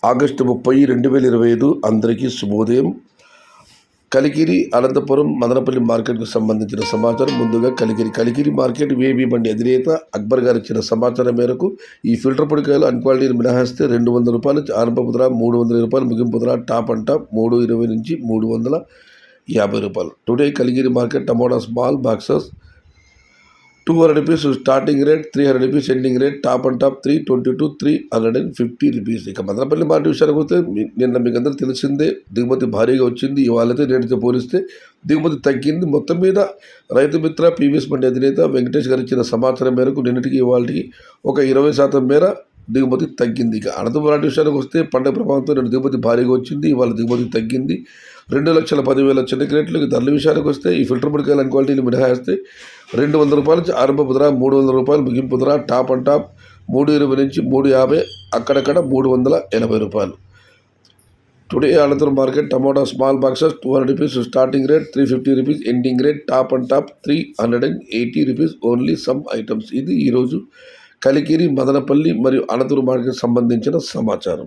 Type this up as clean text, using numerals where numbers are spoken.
August 30, 2025 అందరికీ శుభోదయం. కలికిరి, అనంతపురం, మదనపల్లి మార్కెట్కు సంబంధించిన సమాచారం. ముందుగా కలికిరి మార్కెట్ వేబీ బండి అధినేత అక్బర్ గారు ఇచ్చిన సమాచారం మేరకు ఈ ఫిల్టర్ పొడికాయలు అన్క్వాలిటీని మినహాయిస్తే ₹200 ఆరంభపు ధర, ₹320 ముగింపు ధర, టాప్ అండ్ టాప్ ₹320 నుంచి ₹350. Today Kalikiri market tomato small boxes ₹200 starting rate, ₹300 ending rate, top and top ₹320 ₹350. ఇక మదనపల్లి మార్కెట్ విషయానికి వస్తే నిన్న మీకు అందరూ తెలిసిందే, దిగుమతి భారీగా వచ్చింది. ఇవాళైతే నేటితో పోలిస్తే దిగుమతి తగ్గింది. మొత్తం మీద రైతు మిత్ర పీవీఎస్ మండి అధినేత వెంకటేష్ గారు ఇచ్చిన సమాచారం మేరకు నిన్నటికి ఇవాళకి ఒక 20% మేర దిగుమతి తగ్గింది. ఇక అనంతపురం విషయానికి వస్తే పండుగ ప్రభావంతో నేను దిగుమతి భారీగా వచ్చింది. ఇవాళ దిగుమతి తగ్గింది. 2,10,000 చిన్న క్రేట్లు. ధరల విషయానికి వస్తే ఈ ఫిల్టర్ పొడికాయలు క్వాలిటీలు మినహాయిస్తే ₹200 నుంచి ఆరంభపు ధర, ₹300 ముగింపు ధర, టాప్ అండ్ టాప్ ₹320 నుంచి ₹350, అక్కడక్కడ ₹380. Today Anantapur market tomato small boxes ₹200 starting rate, ₹350 ending rate, top and top ₹380 only some items. ఇది ఈరోజు కలికిరి, మదనపల్లి మరియు అనంతపురం మార్కెట్ సంబంధించిన సమాచారం.